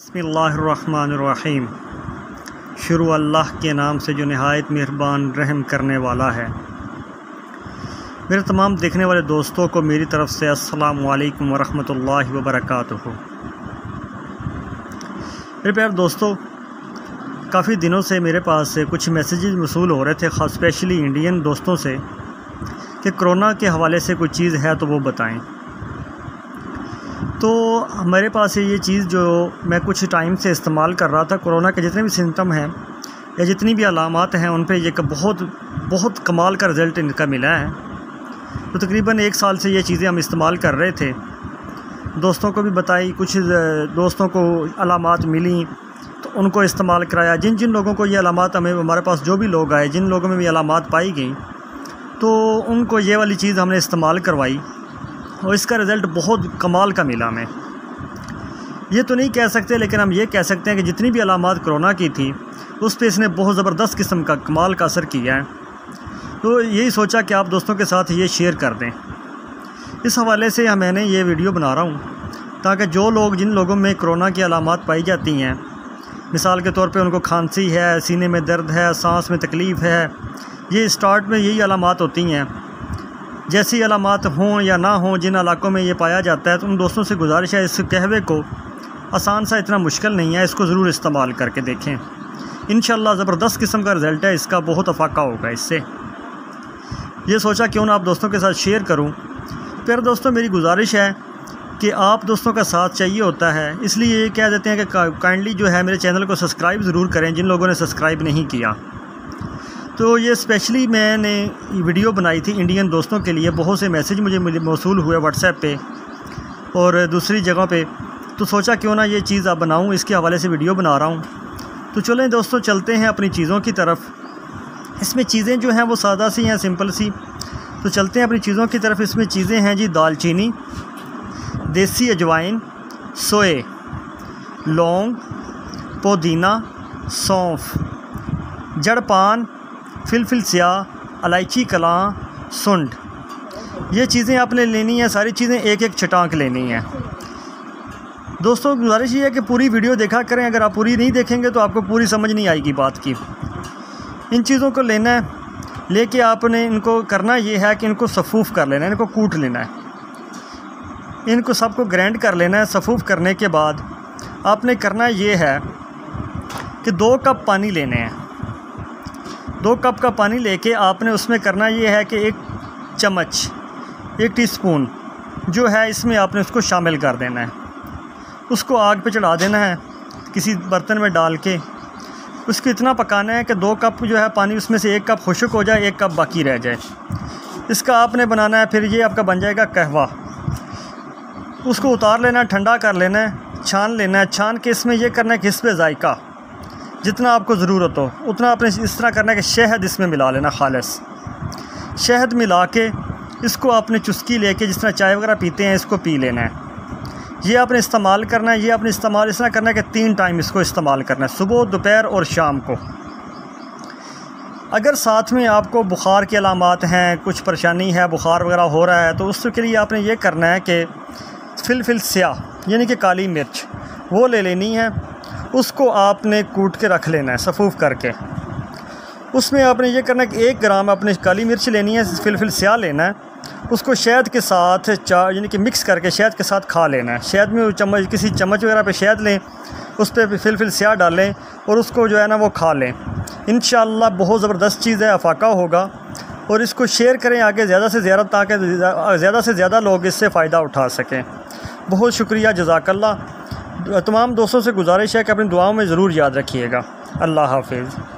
बिस्मिल्लाहिर्रहमानिर्रहीम। शुरू अल्लाह के नाम से जो नहायत मेहरबान रहम करने वाला है। मेरे तमाम देखने वाले दोस्तों को मेरी तरफ़ से अस्सलामु अलैकुम वरहमतुल्लाहि वबरकातुहू। मेरे प्यारे दोस्तों, काफ़ी दिनों से मेरे पास से कुछ मैसेजेस मसूल हो रहे थे, ख़ास स्पेशली इंडियन दोस्तों से, कि कोरोना के हवाले से कोई चीज़ है तो वो बताएं। तो हमारे पास ये चीज़ जो मैं कुछ टाइम से इस्तेमाल कर रहा था, कोरोना के जितने भी सिम्टम हैं या जितनी भी अलामात हैं उन पे ये बहुत कमाल का रिज़ल्ट इनका मिला है। तो तकरीबन 1 साल से ये चीज़ें हम इस्तेमाल कर रहे थे, दोस्तों को भी बताई, कुछ दोस्तों को अलामात मिली तो उनको इस्तेमाल कराया। जिन जिन लोगों को ये अलामात हमारे पास जो भी लोग आए, जिन लोगों में भी अलामात पाई गई, तो उनको ये वाली चीज़ हमने इस्तेमाल करवाई और इसका रिज़ल्ट बहुत कमाल का मिला। हमें ये तो नहीं कह सकते, लेकिन हम ये कह सकते हैं कि जितनी भी अलामात कोरोना की थी उस पर इसने बहुत ज़बरदस्त किस्म का कमाल का असर किया है। तो यही सोचा कि आप दोस्तों के साथ ये शेयर कर दें। इस हवाले से मैंने ये वीडियो बना रहा हूँ ताकि जो लोग, जिन लोगों में कोरोना की अलामात पाई जाती हैं, मिसाल के तौर पे उनको खांसी है, सीने में दर्द है, सांस में तकलीफ़ है, ये स्टार्ट में यही अलामात होती हैं। जैसी अलामात हों या ना हों, जिन इलाकों में ये पाया जाता है, तो उन दोस्तों से गुजारिश है, इस कहवे को आसान सा, इतना मुश्किल नहीं है, इसको ज़रूर इस्तेमाल करके देखें। इंशाअल्लाह ज़बरदस्त किस्म का रिज़ल्ट है इसका, बहुत अफाका होगा इससे। ये सोचा क्यों ना आप दोस्तों के साथ शेयर करूं। फिर दोस्तों, मेरी गुजारिश है कि आप दोस्तों का साथ चाहिए होता है, इसलिए ये कह देते हैं कि काइंडली जो है मेरे चैनल को सब्सक्राइब ज़रूर करें, जिन लोगों ने सब्सक्राइब नहीं किया। तो ये स्पेशली मैंने वीडियो बनाई थी इंडियन दोस्तों के लिए। बहुत से मैसेज मुझे मौसूल हुए व्हाट्सएप पे और दूसरी जगह पे, तो सोचा क्यों ना ये चीज़ आप बनाऊँ, इसके हवाले से वीडियो बना रहा हूँ। तो चलें दोस्तों, चलते हैं अपनी चीज़ों की तरफ। इसमें चीज़ें जो हैं वो सादा सी हैं, सिंपल सी। तो चलते हैं अपनी चीज़ों की तरफ। इसमें चीज़ें हैं जी: दालचीनी, देसी अजवाइन, सोए, लौंग, पुदीना, सौंफ, जड़पान, फिलफिल स्याह, इलायची कलां, सुंड। ये चीज़ें आपने लेनी है, सारी चीज़ें एक एक छटांक लेनी है। दोस्तों, गुजारिश ये है कि पूरी वीडियो देखा करें। अगर आप पूरी नहीं देखेंगे तो आपको पूरी समझ नहीं आएगी बात की। इन चीज़ों को लेना है, लेके आपने इनको करना ये है कि इनको सफ़ूफ़ कर लेना है, इनको कूट लेना है, इनको सबको ग्राइंड कर लेना है। सफ़ूफ़ करने के बाद आपने करना ये है कि 2 कप पानी लेने हैं। 2 कप का पानी लेके आपने उसमें करना ये है कि 1 चम्मच, 1 टीस्पून जो है इसमें आपने उसको शामिल कर देना है। उसको आग पे चढ़ा देना है, किसी बर्तन में डाल के उसको इतना पकाना है कि 2 कप जो है पानी, उसमें से 1 कप खुश्क हो जाए, 1 कप बाकी रह जाए। इसका आपने बनाना है, फिर ये आपका बन जाएगा कहवा। उसको उतार लेना है, ठंडा कर लेना है, छान लेना है। छान के इसमें ये करना है कि हिस्बे जायका जितना आपको ज़रूरत हो उतना आपने इस तरह करना है कि शहद इसमें मिला लेना, खालिस शहद मिला के इसको आपने चुस्की लेके, जिस तरह चाय वगैरह पीते हैं, इसको पी लेना है। ये आपने इस्तेमाल करना है। ये आपने इस्तेमाल इस तरह करना है कि 3 टाइम इसको इस्तेमाल करना है, सुबह, दोपहर और शाम को। अगर साथ में आपको बुखार की अलामात हैं, कुछ परेशानी है, बुखार वगैरह हो रहा है, तो उसके लिए आपने ये करना है कि फिलफिल स्याह यानी कि काली मिर्च वो ले लेनी है। उसको आपने कूट के रख लेना है सफ़ूफ़ करके। उसमें आपने ये करना है कि 1 ग्राम आपने काली मिर्च लेनी है, फिलफिल स्याह लेना है, उसको शहद के साथ यानी कि मिक्स करके शहद के साथ खा लेना है। शहद में चम्मच, किसी चम्मच वगैरह पे शहद लें, उस पर फिलफिल स्याह डालें और उसको जो है ना वो खा लें। इंशाअल्लाह बहुत ज़बरदस्त चीज़ है, अफाका होगा। और इसको शेयर करें आगे ज़्यादा से ज़्यादा, ताकि ज़्यादा से ज़्यादा लोग इससे फ़ायदा उठा सकें। बहुत शुक्रिया, जज़ाकल्लाह। तमाम दोस्तों से गुजारिश है कि अपनी दुआओं में ज़रूर याद रखिएगा। अल्लाह हाफ़िज़।